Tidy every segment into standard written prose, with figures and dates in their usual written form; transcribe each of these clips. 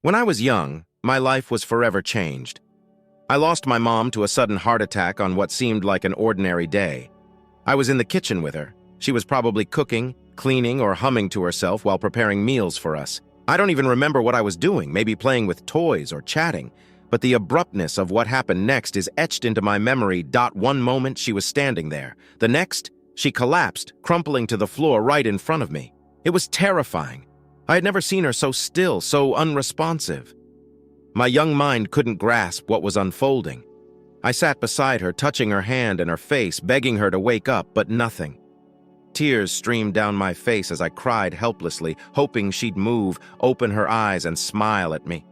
When I was young, my life was forever changed. I lost my mom to a sudden heart attack on what seemed like an ordinary day. I was in the kitchen with her. She was probably cooking, cleaning, or humming to herself while preparing meals for us. I don't even remember what I was doing, maybe playing with toys or chatting, but the abruptness of what happened next is etched into my memory. One moment she was standing there. The next, she collapsed, crumpling to the floor right in front of me. It was terrifying. I had never seen her so still, so unresponsive. My young mind couldn't grasp what was unfolding. I sat beside her, touching her hand and her face, begging her to wake up, but nothing. Tears streamed down my face as I cried helplessly, hoping she'd move, open her eyes, and smile at me.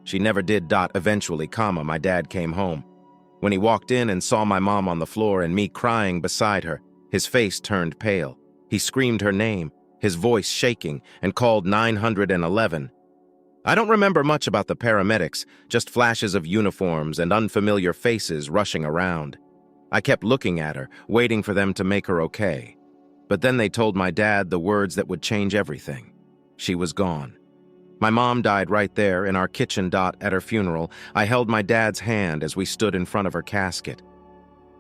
She never did. Eventually, my dad came home. When he walked in and saw my mom on the floor and me crying beside her, his face turned pale. He screamed her name, his voice shaking, and called 911. I don't remember much about the paramedics, just flashes of uniforms and unfamiliar faces rushing around. I kept looking at her, waiting for them to make her okay. But then they told my dad the words that would change everything. She was gone. My mom died right there in our kitchen. At her funeral, I held my dad's hand as we stood in front of her casket.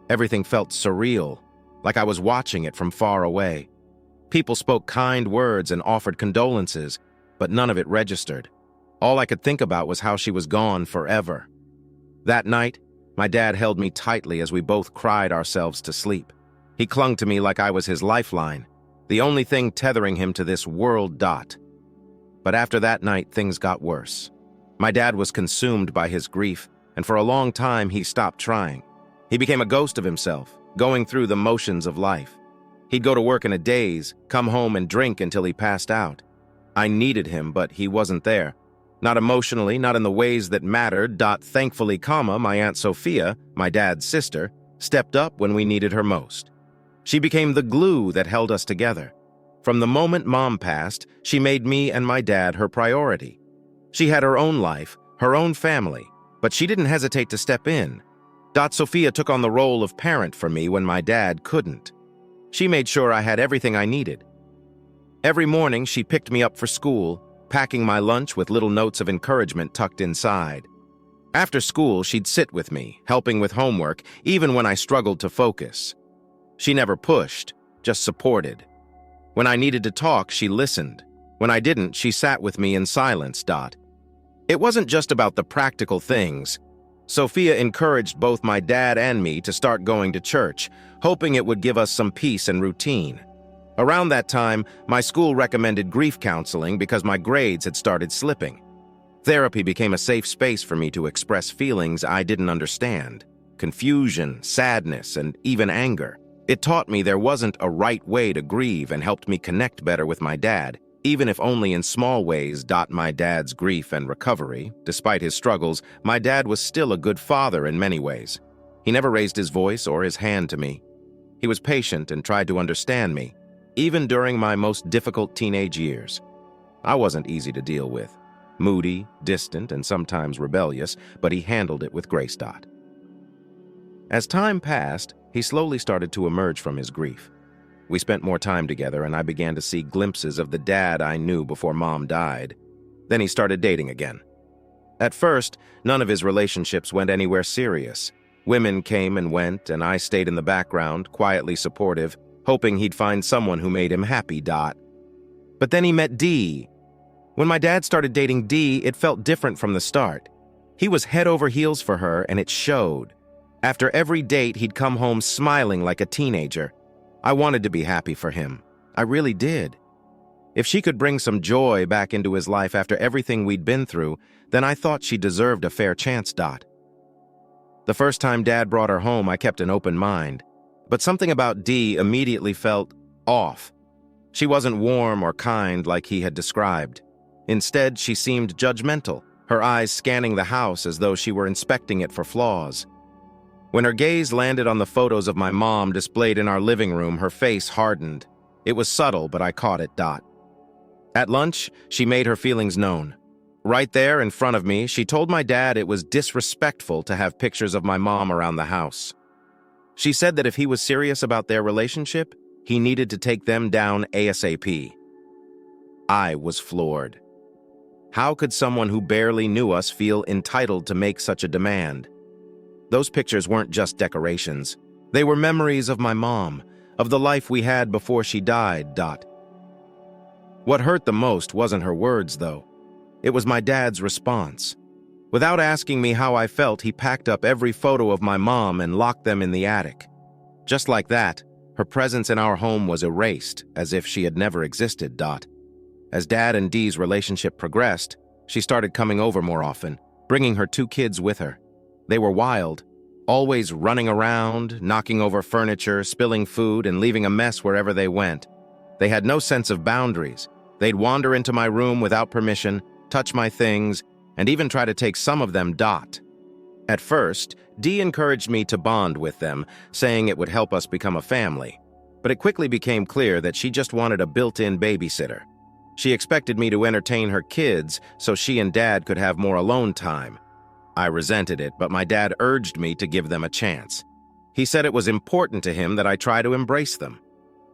Everything felt surreal, like I was watching it from far away. People spoke kind words and offered condolences, but none of it registered. All I could think about was how she was gone forever. That night, my dad held me tightly as we both cried ourselves to sleep. He clung to me like I was his lifeline, the only thing tethering him to this world. But after that night, things got worse. My dad was consumed by his grief, and for a long time he stopped trying. He became a ghost of himself, going through the motions of life. He'd go to work in a daze, come home and drink until he passed out. I needed him, but he wasn't there. Not emotionally, not in the ways that mattered. Thankfully, my Aunt Sophia, my dad's sister, stepped up when we needed her most. She became the glue that held us together. From the moment Mom passed, she made me and my dad her priority. She had her own life, her own family, but she didn't hesitate to step in. Sophia took on the role of parent for me when my dad couldn't. She made sure I had everything I needed. Every morning, she picked me up for school, packing my lunch with little notes of encouragement tucked inside. After school, she'd sit with me, helping with homework, even when I struggled to focus. She never pushed, just supported. When I needed to talk, she listened. When I didn't, she sat with me in silence. It wasn't just about the practical things. Sophia encouraged both my dad and me to start going to church, hoping it would give us some peace and routine. Around that time, my school recommended grief counseling because my grades had started slipping. Therapy became a safe space for me to express feelings I didn't understand: confusion, sadness, and even anger. It taught me there wasn't a right way to grieve and helped me connect better with my dad, even if only in small ways. My dad's grief and recovery, despite his struggles, my dad was still a good father in many ways. He never raised his voice or his hand to me. He was patient and tried to understand me, even during my most difficult teenage years. I wasn't easy to deal with. Moody, distant, and sometimes rebellious, but he handled it with grace. As time passed, he slowly started to emerge from his grief. We spent more time together, and I began to see glimpses of the dad I knew before Mom died. Then he started dating again. At first, none of his relationships went anywhere serious. Women came and went, and I stayed in the background, quietly supportive, hoping he'd find someone who made him happy. But then he met Dee. When my dad started dating Dee, it felt different from the start. He was head over heels for her, and it showed. After every date, he'd come home smiling like a teenager. I wanted to be happy for him. I really did. If she could bring some joy back into his life after everything we'd been through, then I thought she deserved a fair chance. The first time Dad brought her home, I kept an open mind. But something about Dee immediately felt off. She wasn't warm or kind like he had described. Instead, she seemed judgmental, her eyes scanning the house as though she were inspecting it for flaws. When her gaze landed on the photos of my mom displayed in our living room, her face hardened. It was subtle, but I caught it. At lunch, she made her feelings known. Right there in front of me, she told my dad it was disrespectful to have pictures of my mom around the house. She said that if he was serious about their relationship, he needed to take them down ASAP. I was floored. How could someone who barely knew us feel entitled to make such a demand? Those pictures weren't just decorations. They were memories of my mom, of the life we had before she died. What hurt the most wasn't her words, though. It was my dad's response. Without asking me how I felt, he packed up every photo of my mom and locked them in the attic. Just like that, her presence in our home was erased, as if she had never existed. As Dad and Dee's relationship progressed, she started coming over more often, bringing her 2 kids with her. They were wild, always running around, knocking over furniture, spilling food, and leaving a mess wherever they went. They had no sense of boundaries. They'd wander into my room without permission, touch my things, and even try to take some of them. At first, Dee encouraged me to bond with them, saying it would help us become a family. But it quickly became clear that she just wanted a built-in babysitter. She expected me to entertain her kids so she and Dad could have more alone time. I resented it, but my dad urged me to give them a chance. He said it was important to him that I try to embrace them.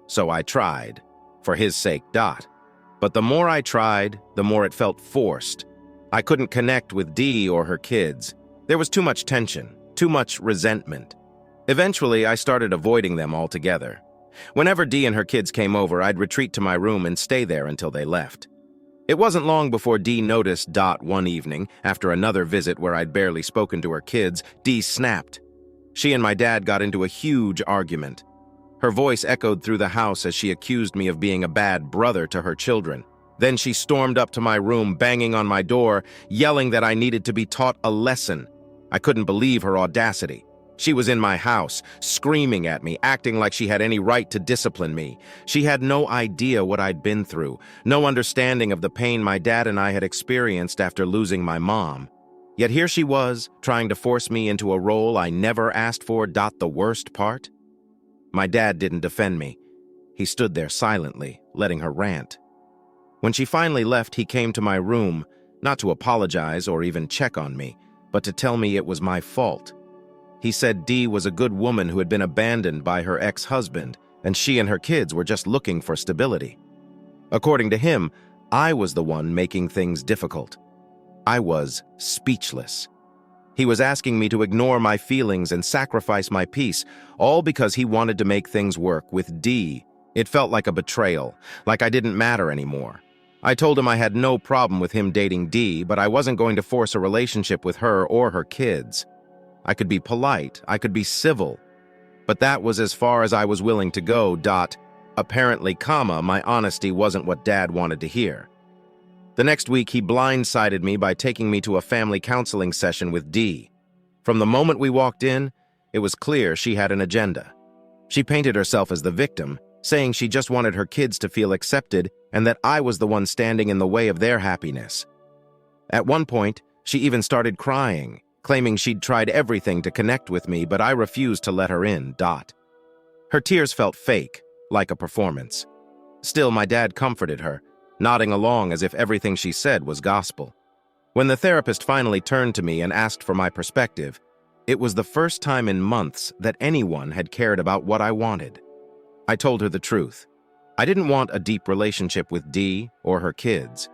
So I tried, for his sake. But the more I tried, the more it felt forced. I couldn't connect with Dee or her kids. There was too much tension, too much resentment. Eventually, I started avoiding them altogether. Whenever Dee and her kids came over, I'd retreat to my room and stay there until they left. It wasn't long before Dee noticed. One evening, after another visit where I'd barely spoken to her kids, Dee snapped. She and my dad got into a huge argument. Her voice echoed through the house as she accused me of being a bad brother to her children. Then she stormed up to my room, banging on my door, yelling that I needed to be taught a lesson. I couldn't believe her audacity. She was in my house, screaming at me, acting like she had any right to discipline me. She had no idea what I'd been through, no understanding of the pain my dad and I had experienced after losing my mom. Yet here she was, trying to force me into a role I never asked for. The worst part? My dad didn't defend me. He stood there silently, letting her rant. When she finally left, he came to my room, not to apologize or even check on me, but to tell me it was my fault. He said Dee was a good woman who had been abandoned by her ex-husband, and she and her kids were just looking for stability. According to him, I was the one making things difficult. I was speechless. He was asking me to ignore my feelings and sacrifice my peace, all because he wanted to make things work with Dee. It felt like a betrayal, like I didn't matter anymore. I told him I had no problem with him dating Dee, but I wasn't going to force a relationship with her or her kids. I could be polite, I could be civil, but that was as far as I was willing to go. Apparently, my honesty wasn't what Dad wanted to hear. The next week, he blindsided me by taking me to a family counseling session with Dee. From the moment we walked in, it was clear she had an agenda. She painted herself as the victim, saying she just wanted her kids to feel accepted and that I was the one standing in the way of their happiness. At one point, she even started crying, claiming she'd tried everything to connect with me, but I refused to let her in. Her tears felt fake, like a performance. Still, my dad comforted her, nodding along as if everything she said was gospel. When the therapist finally turned to me and asked for my perspective, it was the first time in months that anyone had cared about what I wanted. I told her the truth. I didn't want a deep relationship with Dee or her kids.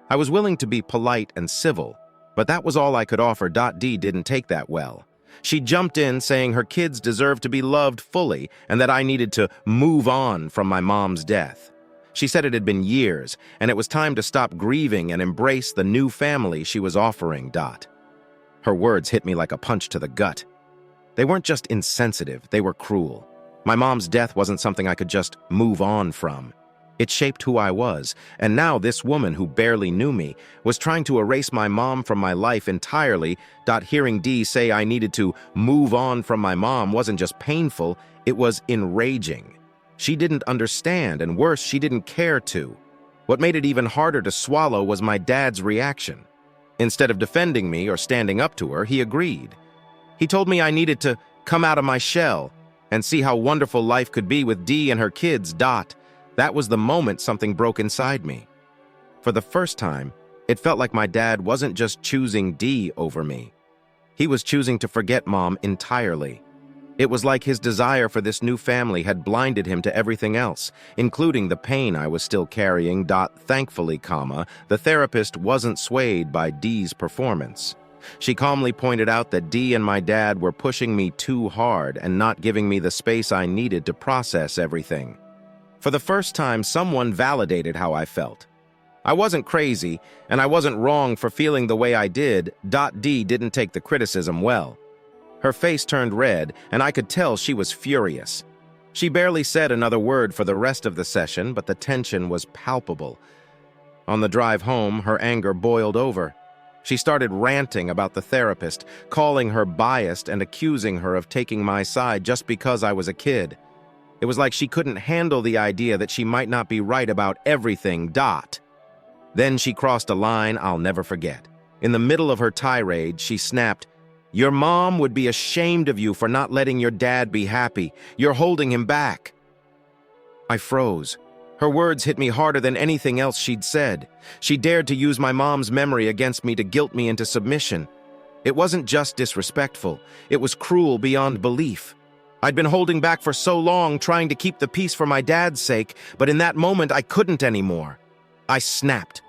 I was willing to be polite and civil, but that was all I could offer. Dee didn't take that well. She jumped in saying her kids deserved to be loved fully and that I needed to move on from my mom's death. She said it had been years, and it was time to stop grieving and embrace the new family she was offering. Her words hit me like a punch to the gut. They weren't just insensitive, they were cruel. My mom's death wasn't something I could just move on from. It shaped who I was, and now this woman who barely knew me was trying to erase my mom from my life entirely. Hearing Dee say I needed to move on from my mom wasn't just painful, it was enraging. She didn't understand, and worse, she didn't care to. What made it even harder to swallow was my dad's reaction. Instead of defending me or standing up to her, he agreed. He told me I needed to come out of my shell and see how wonderful life could be with Dee and her kids. That was the moment something broke inside me. For the first time, it felt like my dad wasn't just choosing Dee over me. He was choosing to forget Mom entirely. It was like his desire for this new family had blinded him to everything else, including the pain I was still carrying. Thankfully, the therapist wasn't swayed by Dee's performance. She calmly pointed out that Dee and my dad were pushing me too hard and not giving me the space I needed to process everything. For the first time, someone validated how I felt. I wasn't crazy, and I wasn't wrong for feeling the way I did. Dee didn't take the criticism well. Her face turned red, and I could tell she was furious. She barely said another word for the rest of the session, but the tension was palpable. On the drive home, her anger boiled over. She started ranting about the therapist, calling her biased and accusing her of taking my side just because I was a kid. It was like she couldn't handle the idea that she might not be right about everything. Then she crossed a line I'll never forget. In the middle of her tirade, she snapped, "Your mom would be ashamed of you for not letting your dad be happy. You're holding him back." I froze. Her words hit me harder than anything else she'd said. She dared to use my mom's memory against me to guilt me into submission. It wasn't just disrespectful. It was cruel beyond belief. I'd been holding back for so long, trying to keep the peace for my dad's sake, but in that moment I couldn't anymore. I snapped.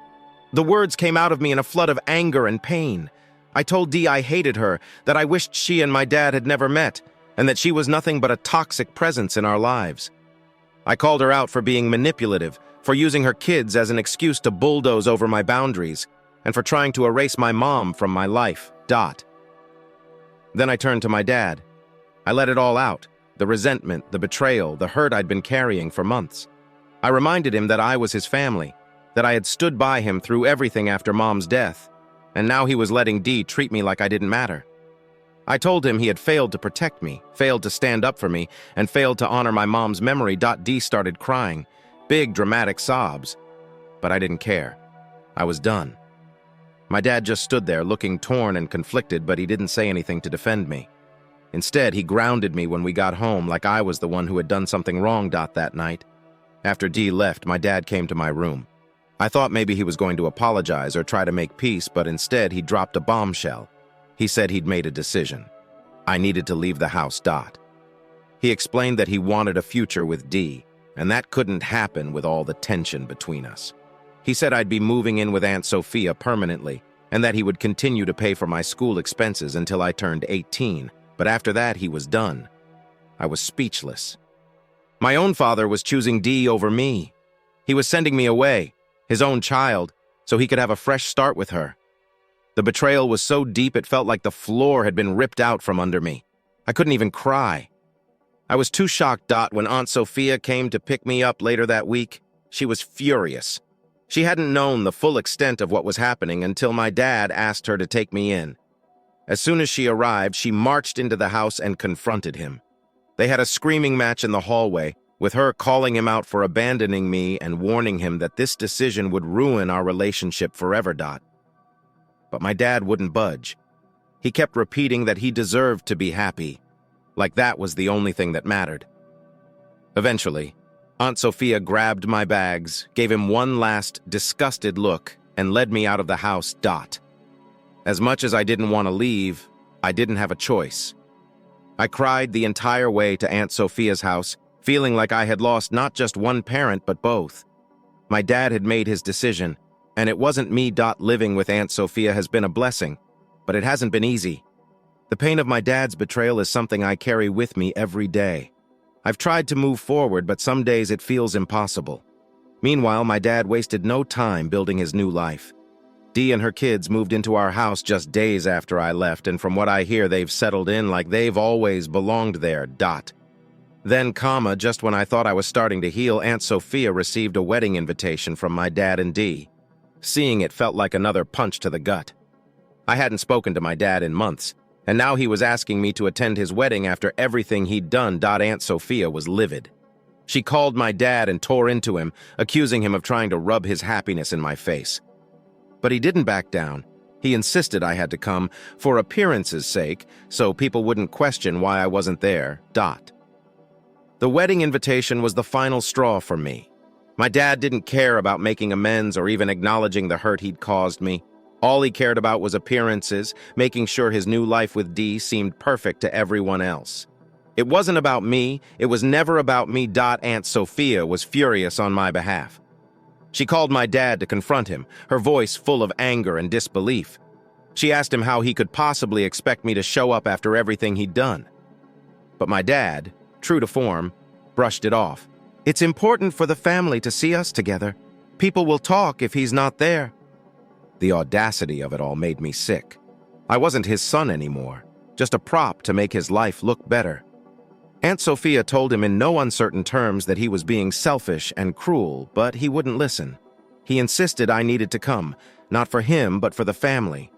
The words came out of me in a flood of anger and pain. I told Dee I hated her, that I wished she and my dad had never met, and that she was nothing but a toxic presence in our lives. I called her out for being manipulative, for using her kids as an excuse to bulldoze over my boundaries, and for trying to erase my mom from my life. Then I turned to my dad. I let it all out, the resentment, the betrayal, the hurt I'd been carrying for months. I reminded him that I was his family, that I had stood by him through everything after Mom's death, and now he was letting Dee treat me like I didn't matter. I told him he had failed to protect me, failed to stand up for me, and failed to honor my mom's memory. Dee started crying, big dramatic sobs. But I didn't care. I was done. My dad just stood there looking torn and conflicted, but he didn't say anything to defend me. Instead, he grounded me when we got home like I was the one who had done something wrong. That night, after Dee left, my dad came to my room. I thought maybe he was going to apologize or try to make peace, but instead he dropped a bombshell. He said he'd made a decision. I needed to leave the house. He explained that he wanted a future with Dee, and that couldn't happen with all the tension between us. He said I'd be moving in with Aunt Sophia permanently, and that he would continue to pay for my school expenses until I turned 18, but after that he was done. I was speechless. My own father was choosing Dee over me. He was sending me away, his own child, so he could have a fresh start with her. The betrayal was so deep it felt like the floor had been ripped out from under me. I couldn't even cry. I was too shocked. When Aunt Sophia came to pick me up later that week, she was furious. She hadn't known the full extent of what was happening until my dad asked her to take me in. As soon as she arrived, she marched into the house and confronted him. They had a screaming match in the hallway, with her calling him out for abandoning me and warning him that this decision would ruin our relationship forever. But my dad wouldn't budge. He kept repeating that he deserved to be happy, like that was the only thing that mattered. Eventually, Aunt Sophia grabbed my bags, gave him one last disgusted look, and led me out of the house. As much as I didn't want to leave, I didn't have a choice. I cried the entire way to Aunt Sophia's house, feeling like I had lost not just one parent, but both. My dad had made his decision, and it wasn't me. Living with Aunt Sophia has been a blessing, but it hasn't been easy. The pain of my dad's betrayal is something I carry with me every day. I've tried to move forward, but some days it feels impossible. Meanwhile, my dad wasted no time building his new life. Dee and her kids moved into our house just days after I left, and from what I hear, they've settled in like they've always belonged there. Then, just when I thought I was starting to heal, Aunt Sophia received a wedding invitation from my dad and Dee. Seeing it felt like another punch to the gut. I hadn't spoken to my dad in months, and now he was asking me to attend his wedding after everything he'd done. Aunt Sophia was livid. She called my dad and tore into him, accusing him of trying to rub his happiness in my face. But he didn't back down. He insisted I had to come, for appearance's sake, so people wouldn't question why I wasn't there. The wedding invitation was the final straw for me. My dad didn't care about making amends or even acknowledging the hurt he'd caused me. All he cared about was appearances, making sure his new life with Dee seemed perfect to everyone else. It wasn't about me. It was never about me. Aunt Sophia was furious on my behalf. She called my dad to confront him, her voice full of anger and disbelief. She asked him how he could possibly expect me to show up after everything he'd done. But my dad, true to form, brushed it off. It's important for the family to see us together. People will talk if he's not there. The audacity of it all made me sick. I wasn't his son anymore, just a prop to make his life look better. Aunt Sophia told him in no uncertain terms that he was being selfish and cruel, but he wouldn't listen. He insisted I needed to come, not for him, but for the family.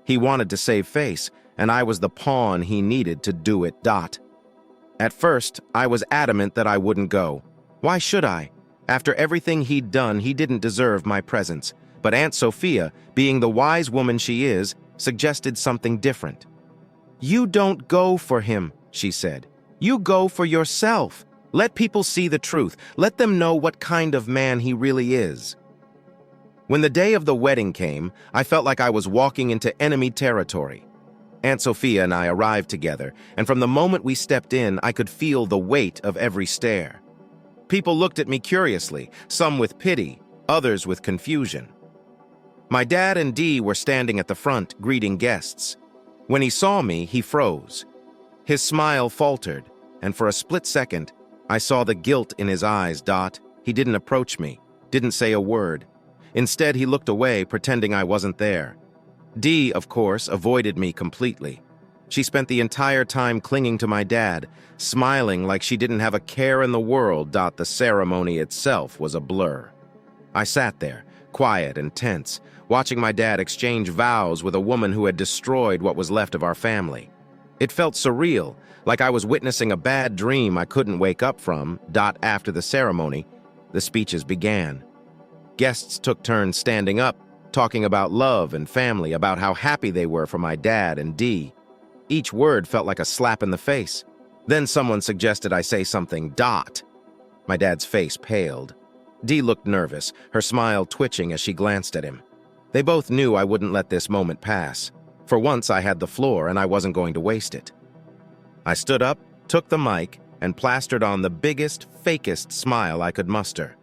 He wanted to save face, and I was the pawn he needed to do it. At first, I was adamant that I wouldn't go. Why should I? After everything he'd done, he didn't deserve my presence. But Aunt Sophia, being the wise woman she is, suggested something different. You don't go for him, she said. You go for yourself. Let people see the truth. Let them know what kind of man he really is. When the day of the wedding came, I felt like I was walking into enemy territory. Aunt Sophia and I arrived together, and from the moment we stepped in, I could feel the weight of every stare. People looked at me curiously, some with pity, others with confusion. My dad and Dee were standing at the front, greeting guests. When he saw me, he froze. His smile faltered, and for a split second, I saw the guilt in his eyes. He didn't approach me, didn't say a word. Instead, he looked away, pretending I wasn't there. Dee, of course, avoided me completely. She spent the entire time clinging to my dad, smiling like she didn't have a care in the world. The ceremony itself was a blur. I sat there, quiet and tense, watching my dad exchange vows with a woman who had destroyed what was left of our family. It felt surreal, like I was witnessing a bad dream I couldn't wake up from. After the ceremony, the speeches began. Guests took turns standing up, talking about love and family, about how happy they were for my dad and Dee. Each word felt like a slap in the face. Then someone suggested I say something. My dad's face paled. Dee looked nervous, her smile twitching as she glanced at him. They both knew I wouldn't let this moment pass. For once, I had the floor, and I wasn't going to waste it. I stood up, took the mic, and plastered on the biggest, fakest smile I could muster.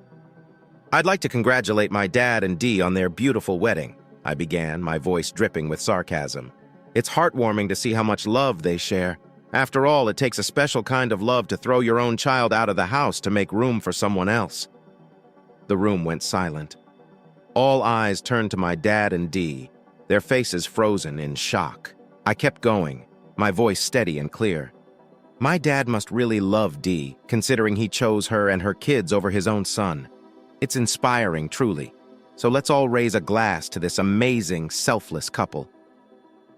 I'd like to congratulate my dad and Dee on their beautiful wedding, I began, my voice dripping with sarcasm. It's heartwarming to see how much love they share. After all, it takes a special kind of love to throw your own child out of the house to make room for someone else. The room went silent. All eyes turned to my dad and Dee, their faces frozen in shock. I kept going, my voice steady and clear. My dad must really love Dee, considering he chose her and her kids over his own son. It's inspiring, truly. So let's all raise a glass to this amazing, selfless couple.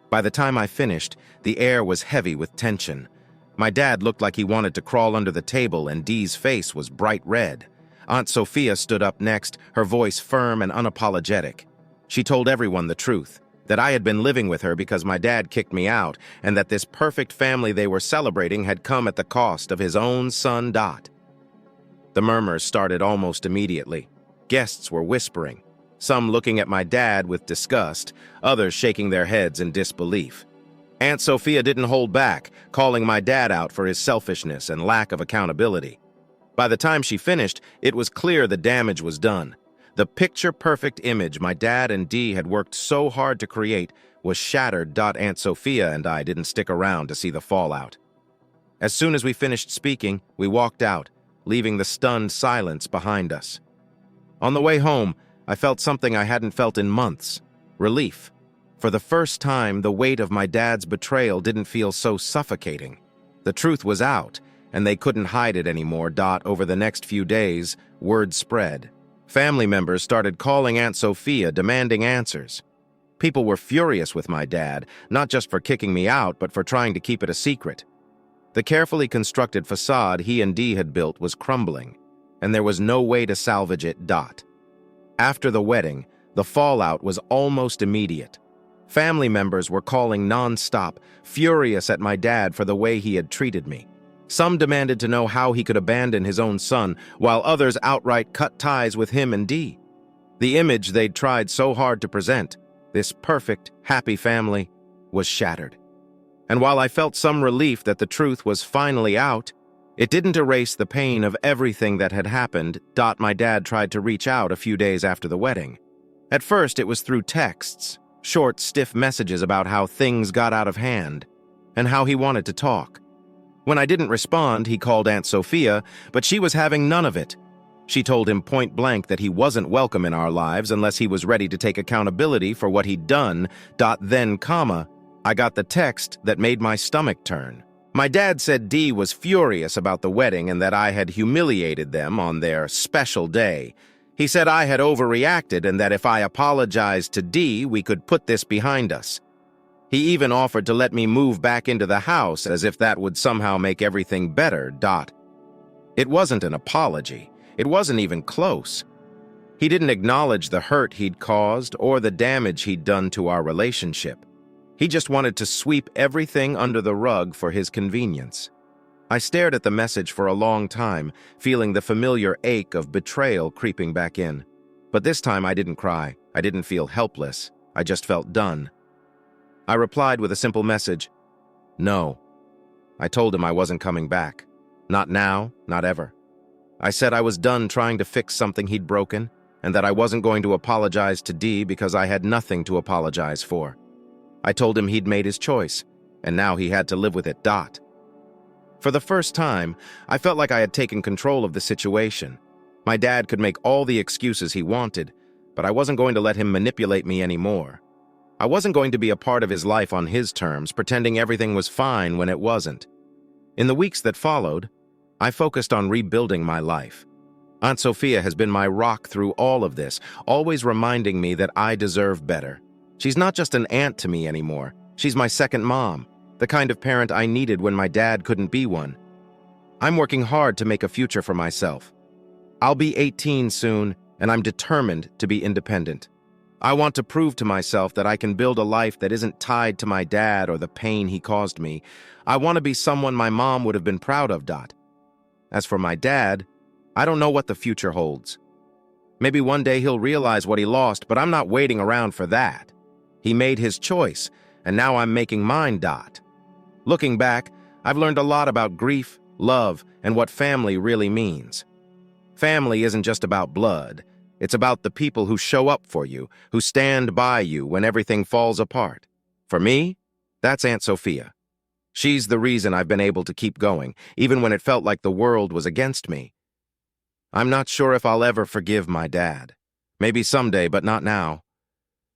By the time I finished, the air was heavy with tension. My dad looked like he wanted to crawl under the table, and Dee's face was bright red. Aunt Sophia stood up next, her voice firm and unapologetic. She told everyone the truth, that I had been living with her because my dad kicked me out, and that this perfect family they were celebrating had come at the cost of his own son. The murmurs started almost immediately. Guests were whispering, some looking at my dad with disgust, others shaking their heads in disbelief. Aunt Sophia didn't hold back, calling my dad out for his selfishness and lack of accountability. By the time she finished, it was clear the damage was done. The picture-perfect image my dad and Dee had worked so hard to create was shattered. Aunt Sophia and I didn't stick around to see the fallout. As soon as we finished speaking, we walked out, leaving the stunned silence behind us. On the way home, I felt something I hadn't felt in months: relief. For the first time, the weight of my dad's betrayal didn't feel so suffocating. The truth was out, and they couldn't hide it anymore. Over the next few days, word spread. Family members started calling Aunt Sophia, demanding answers. People were furious with my dad, not just for kicking me out, but for trying to keep it a secret. The carefully constructed facade he and Dee had built was crumbling, and there was no way to salvage it. After the wedding, the fallout was almost immediate. Family members were calling non-stop, furious at my dad for the way he had treated me. Some demanded to know how he could abandon his own son, while others outright cut ties with him and Dee. The image they'd tried so hard to present, this perfect, happy family, was shattered. And while I felt some relief that the truth was finally out, it didn't erase the pain of everything that had happened. My dad tried to reach out a few days after the wedding. At first, it was through texts, short, stiff messages about how things got out of hand, and how he wanted to talk. When I didn't respond, he called Aunt Sophia, but she was having none of it. She told him point blank that he wasn't welcome in our lives unless he was ready to take accountability for what he'd done. Then, I got the text that made my stomach turn. My dad said Dee was furious about the wedding and that I had humiliated them on their special day. He said I had overreacted and that if I apologized to Dee, we could put this behind us. He even offered to let me move back into the house as if that would somehow make everything better. It wasn't an apology. It wasn't even close. He didn't acknowledge the hurt he'd caused or the damage he'd done to our relationship. He just wanted to sweep everything under the rug for his convenience. I stared at the message for a long time, feeling the familiar ache of betrayal creeping back in. But this time I didn't cry. I didn't feel helpless. I just felt done. I replied with a simple message, "No." I told him I wasn't coming back. Not now, not ever. I said I was done trying to fix something he'd broken, and that I wasn't going to apologize to Dee because I had nothing to apologize for. I told him he'd made his choice, and now he had to live with it. For the first time, I felt like I had taken control of the situation. My dad could make all the excuses he wanted, but I wasn't going to let him manipulate me anymore. I wasn't going to be a part of his life on his terms, pretending everything was fine when it wasn't. In the weeks that followed, I focused on rebuilding my life. Aunt Sophia has been my rock through all of this, always reminding me that I deserve better. She's not just an aunt to me anymore. She's my second mom, the kind of parent I needed when my dad couldn't be one. I'm working hard to make a future for myself. I'll be 18 soon, and I'm determined to be independent. I want to prove to myself that I can build a life that isn't tied to my dad or the pain he caused me. I want to be someone my mom would have been proud of. As for my dad, I don't know what the future holds. Maybe one day he'll realize what he lost, but I'm not waiting around for that. He made his choice, and now I'm making mine. Looking back, I've learned a lot about grief, love, and what family really means. Family isn't just about blood. It's about the people who show up for you, who stand by you when everything falls apart. For me, that's Aunt Sophia. She's the reason I've been able to keep going, even when it felt like the world was against me. I'm not sure if I'll ever forgive my dad. Maybe someday, but not now.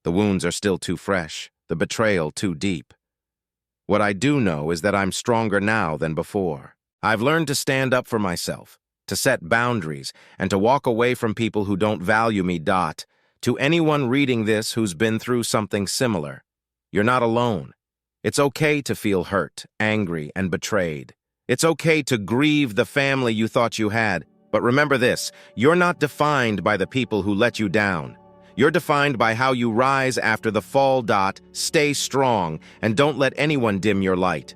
The wounds are still too fresh, the betrayal too deep. What I do know is that I'm stronger now than before. I've learned to stand up for myself, to set boundaries, and to walk away from people who don't value me. To anyone reading this who's been through something similar, you're not alone. It's okay to feel hurt, angry, and betrayed. It's okay to grieve the family you thought you had. But remember this, you're not defined by the people who let you down. You're defined by how you rise after the fall. Stay strong, and don't let anyone dim your light.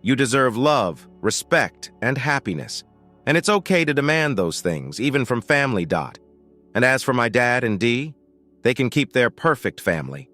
You deserve love, respect, and happiness. And it's okay to demand those things, even from family. And as for my dad and Dee, they can keep their perfect family.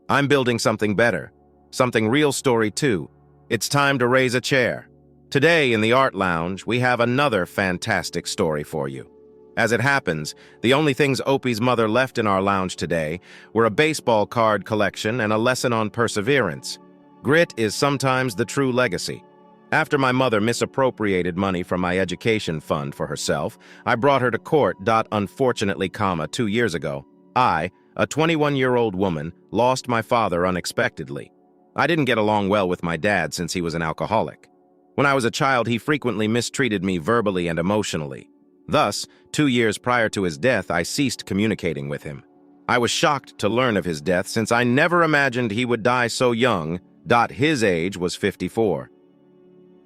I'm building something better, something real story too. It's time to raise a chair. Today in the Art Lounge, we have another fantastic story for you. As it happens, the only things Opie's mother left in our lounge today were a baseball card collection and a lesson on perseverance. Grit is sometimes the true legacy. After my mother misappropriated money from my education fund for herself, I brought her to court. Unfortunately, 2 years ago, I, a 21-year-old woman, lost my father unexpectedly. I didn't get along well with my dad since he was an alcoholic. When I was a child, he frequently mistreated me verbally and emotionally. Thus, 2 years prior to his death, I ceased communicating with him. I was shocked to learn of his death since I never imagined he would die so young. His age was 54.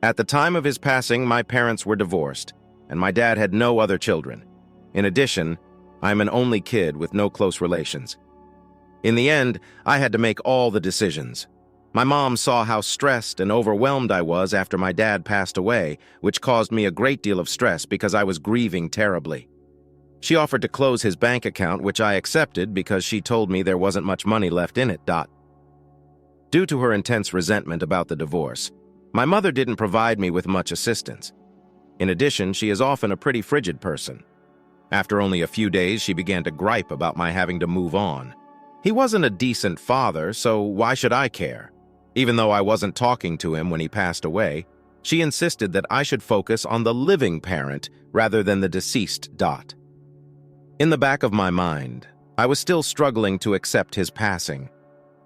At the time of his passing, my parents were divorced, and my dad had no other children. In addition, I'm an only kid with no close relations. In the end, I had to make all the decisions. My mom saw how stressed and overwhelmed I was after my dad passed away, which caused me a great deal of stress because I was grieving terribly. She offered to close his bank account, which I accepted because she told me there wasn't much money left in it. Due to her intense resentment about the divorce, my mother didn't provide me with much assistance. In addition, she is often a pretty frigid person. After only a few days, she began to gripe about my having to move on. He wasn't a decent father, so why should I care? Even though I wasn't talking to him when he passed away, she insisted that I should focus on the living parent rather than the deceased. In the back of my mind, I was still struggling to accept his passing.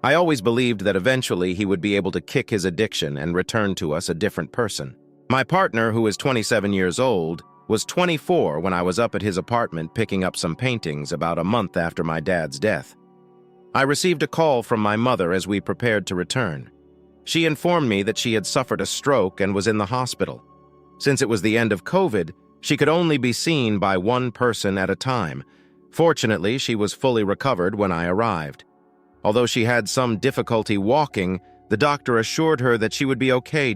I always believed that eventually he would be able to kick his addiction and return to us a different person. My partner, who is 27 years old, was 24 when I was up at his apartment picking up some paintings about a month after my dad's death. I received a call from my mother as we prepared to return. She informed me that she had suffered a stroke and was in the hospital. Since it was the end of COVID, she could only be seen by one person at a time. Fortunately, she was fully recovered when I arrived. Although she had some difficulty walking, the doctor assured her that she would be okay.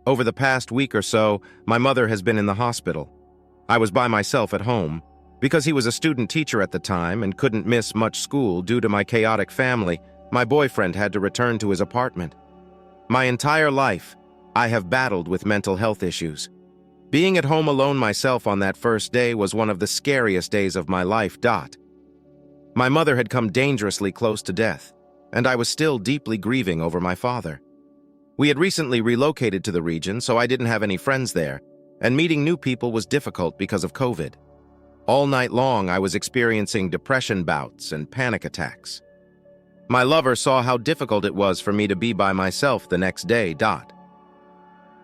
Over the past week or so, my mother has been in the hospital. I was by myself at home. Because he was a student teacher at the time and couldn't miss much school due to my chaotic family, my boyfriend had to return to his apartment. My entire life, I have battled with mental health issues. Being at home alone myself on that first day was one of the scariest days of my life. My mother had come dangerously close to death, and I was still deeply grieving over my father. We had recently relocated to the region, so I didn't have any friends there, and meeting new people was difficult because of COVID. All night long, I was experiencing depression bouts and panic attacks. My lover saw how difficult it was for me to be by myself the next day.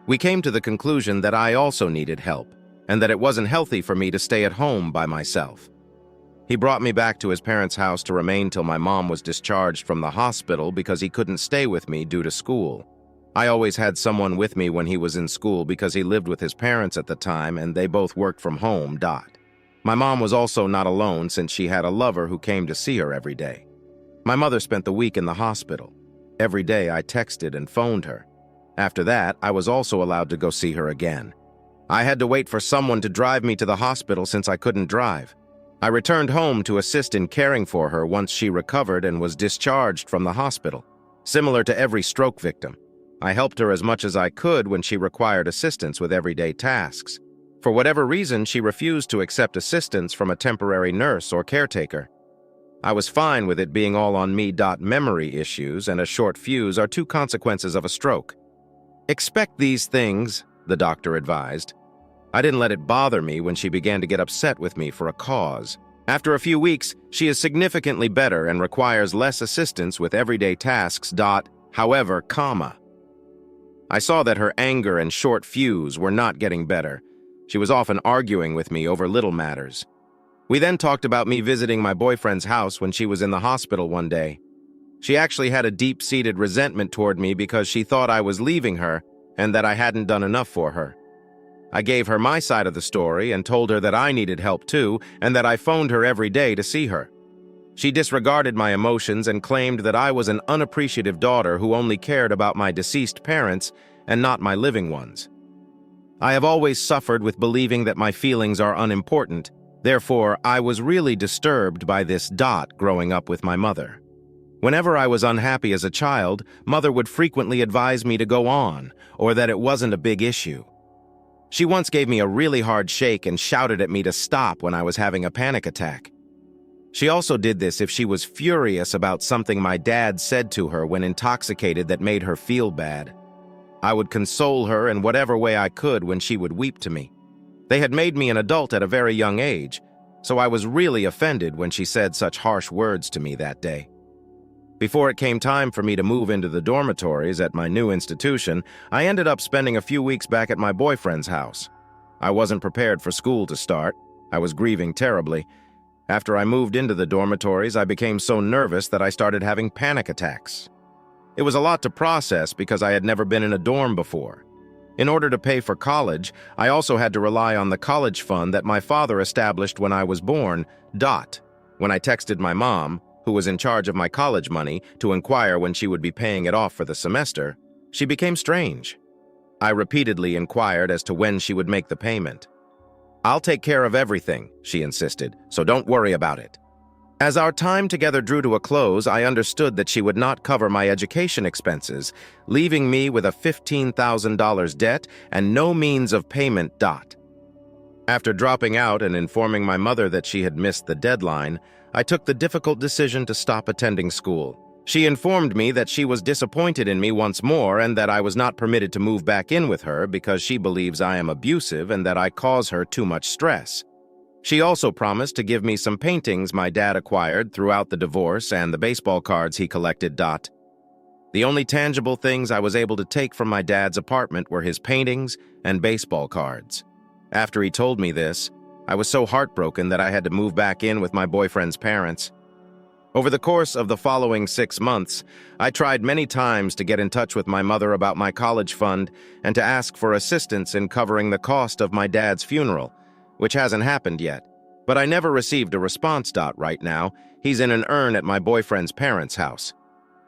We came to the conclusion that I also needed help, and that it wasn't healthy for me to stay at home by myself. He brought me back to his parents' house to remain till my mom was discharged from the hospital because he couldn't stay with me due to school. I always had someone with me when he was in school because he lived with his parents at the time and they both worked from home. My mom was also not alone since she had a lover who came to see her every day. My mother spent the week in the hospital. Every day I texted and phoned her. After that, I was also allowed to go see her again. I had to wait for someone to drive me to the hospital since I couldn't drive. I returned home to assist in caring for her once she recovered and was discharged from the hospital. Similar to every stroke victim, I helped her as much as I could when she required assistance with everyday tasks. For whatever reason, she refused to accept assistance from a temporary nurse or caretaker. I was fine with it being all on me. Memory issues and a short fuse are two consequences of a stroke. Expect these things, the doctor advised. I didn't let it bother me when she began to get upset with me for a cause. After a few weeks, she is significantly better and requires less assistance with everyday tasks. However, I saw that her anger and short fuse were not getting better. She was often arguing with me over little matters. We then talked about me visiting my boyfriend's house when she was in the hospital one day. She actually had a deep-seated resentment toward me because she thought I was leaving her and that I hadn't done enough for her. I gave her my side of the story and told her that I needed help too and that I phoned her every day to see her. She disregarded my emotions and claimed that I was an unappreciative daughter who only cared about my deceased parents and not my living ones. I have always suffered with believing that my feelings are unimportant. Therefore, I was really disturbed by this. Growing up with my mother. Whenever I was unhappy as a child, Mother would frequently advise me to go on, or that it wasn't a big issue. She once gave me a really hard shake and shouted at me to stop when I was having a panic attack. She also did this if she was furious about something my dad said to her when intoxicated that made her feel bad. I would console her in whatever way I could when she would weep to me. They had made me an adult at a very young age, so I was really offended when she said such harsh words to me that day. Before it came time for me to move into the dormitories at my new institution, I ended up spending a few weeks back at my boyfriend's house. I wasn't prepared for school to start. I was grieving terribly. After I moved into the dormitories, I became so nervous that I started having panic attacks. It was a lot to process because I had never been in a dorm before. In order to pay for college, I also had to rely on the college fund that my father established when I was born. When I texted my mom, who was in charge of my college money, to inquire when she would be paying it off for the semester, she became strange. I repeatedly inquired as to when she would make the payment. "I'll take care of everything," she insisted, "so don't worry about it." As our time together drew to a close, I understood that she would not cover my education expenses, leaving me with a $15,000 debt and no means of payment. After dropping out and informing my mother that she had missed the deadline, I took the difficult decision to stop attending school. She informed me that she was disappointed in me once more and that I was not permitted to move back in with her because she believes I am abusive and that I cause her too much stress. She also promised to give me some paintings my dad acquired throughout the divorce and the baseball cards he collected. The only tangible things I was able to take from my dad's apartment were his paintings and baseball cards. After he told me this, I was so heartbroken that I had to move back in with my boyfriend's parents. Over the course of the following 6 months, I tried many times to get in touch with my mother about my college fund and to ask for assistance in covering the cost of my dad's funeral, which hasn't happened yet. But I never received a response. Right now, he's in an urn at my boyfriend's parents' house.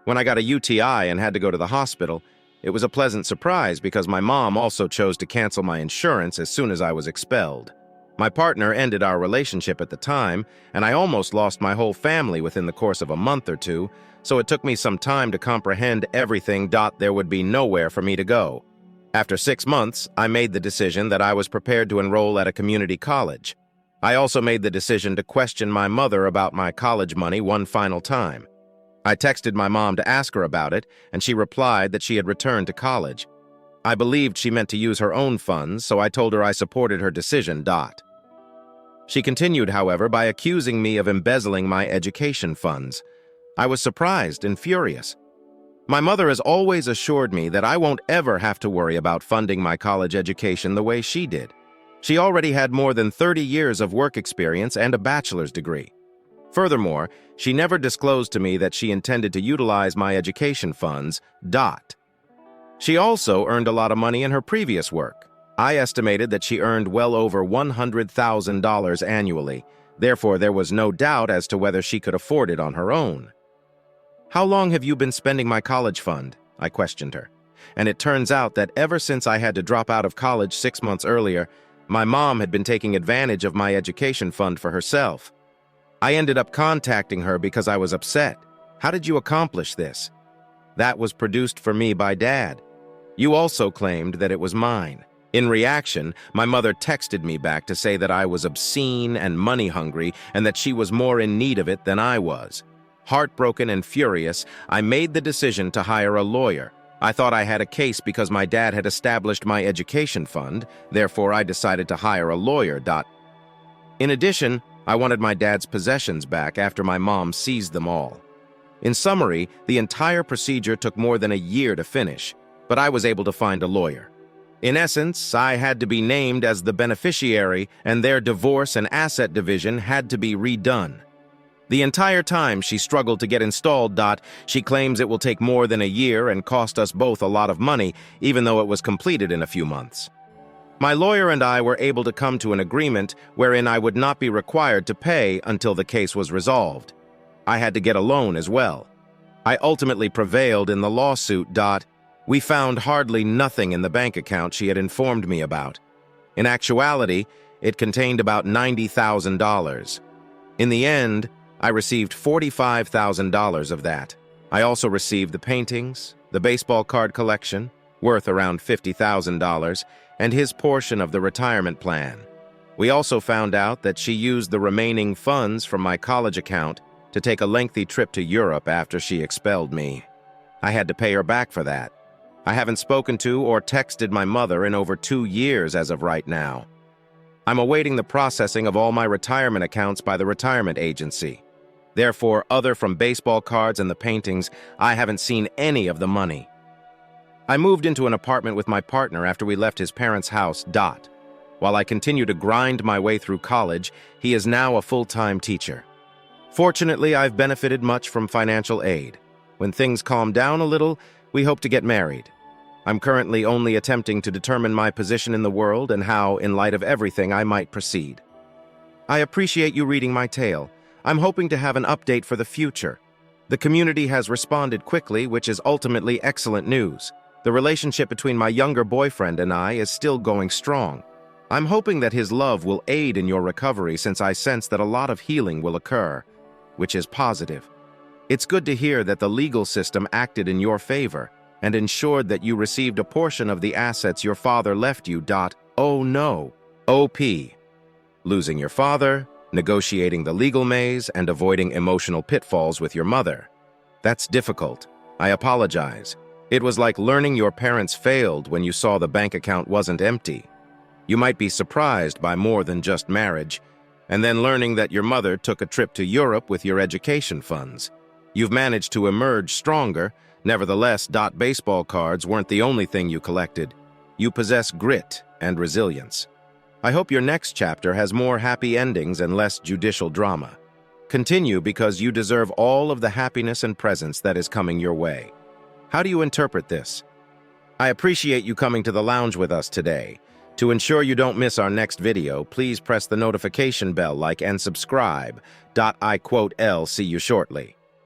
When I got a UTI and had to go to the hospital, it was a pleasant surprise because my mom also chose to cancel my insurance as soon as I was expelled. My partner ended our relationship at the time, and I almost lost my whole family within the course of a month or two, so it took me some time to comprehend everything. There would be nowhere for me to go. After 6 months, I made the decision that I was prepared to enroll at a community college. I also made the decision to question my mother about my college money one final time. I texted my mom to ask her about it, and she replied that she had returned to college. I believed she meant to use her own funds, so I told her I supported her decision. She continued, however, by accusing me of embezzling my education funds. I was surprised and furious. My mother has always assured me that I won't ever have to worry about funding my college education the way she did. She already had more than 30 years of work experience and a bachelor's degree. Furthermore, she never disclosed to me that she intended to utilize my education funds. She also earned a lot of money in her previous work. I estimated that she earned well over $100,000 annually. Therefore, there was no doubt as to whether she could afford it on her own. "How long have you been spending my college fund?" I questioned her. And it turns out that ever since I had to drop out of college 6 months earlier, my mom had been taking advantage of my education fund for herself. I ended up contacting her because I was upset. "How did you accomplish this?" "That was produced for me by Dad. You also claimed that it was mine." In reaction, my mother texted me back to say that I was obscene and money-hungry and that she was more in need of it than I was. Heartbroken and furious, I made the decision to hire a lawyer. I thought I had a case because my dad had established my education fund, therefore I decided to hire a lawyer. In addition, I wanted my dad's possessions back after my mom seized them all. In summary, the entire procedure took more than a year to finish, but I was able to find a lawyer. In essence, I had to be named as the beneficiary, and their divorce and asset division had to be redone. The entire time she struggled to get installed. She claims it will take more than a year and cost us both a lot of money, even though it was completed in a few months. My lawyer and I were able to come to an agreement wherein I would not be required to pay until the case was resolved. I had to get a loan as well. I ultimately prevailed in the lawsuit. We found hardly nothing in the bank account she had informed me about. In actuality, it contained about $90,000. In the end, I received $45,000 of that. I also received the paintings, the baseball card collection, worth around $50,000, and his portion of the retirement plan. We also found out that she used the remaining funds from my college account to take a lengthy trip to Europe after she expelled me. I had to pay her back for that. I haven't spoken to or texted my mother in over 2 years as of right now. I'm awaiting the processing of all my retirement accounts by the retirement agency. Therefore, other from baseball cards and the paintings, I haven't seen any of the money. I moved into an apartment with my partner after we left his parents' house. While I continue to grind my way through college, he is now a full-time teacher. Fortunately, I've benefited much from financial aid. When things calm down a little, we hope to get married. I'm currently only attempting to determine my position in the world and how, in light of everything, I might proceed. I appreciate you reading my tale. I'm hoping to have an update for the future. The community has responded quickly, which is ultimately excellent news. The relationship between my younger boyfriend and I is still going strong. I'm hoping that his love will aid in your recovery since I sense that a lot of healing will occur. which is positive. It's good to hear that the legal system acted in your favor and ensured that you received a portion of the assets your father left you. Oh no. OP. Losing your father, negotiating the legal maze, and avoiding emotional pitfalls with your mother. That's difficult. I apologize. It was like learning your parents failed when you saw the bank account wasn't empty. You might be surprised by more than just marriage, and then learning that your mother took a trip to Europe with your education funds. You've managed to emerge stronger. Nevertheless, baseball cards weren't the only thing you collected. You possess grit and resilience. I hope your next chapter has more happy endings and less judicial drama. Continue because you deserve all of the happiness and presence that is coming your way. How do you interpret this? I appreciate you coming to the lounge with us today. To ensure you don't miss our next video, please press the notification bell, like, and subscribe. I quote L. See you shortly.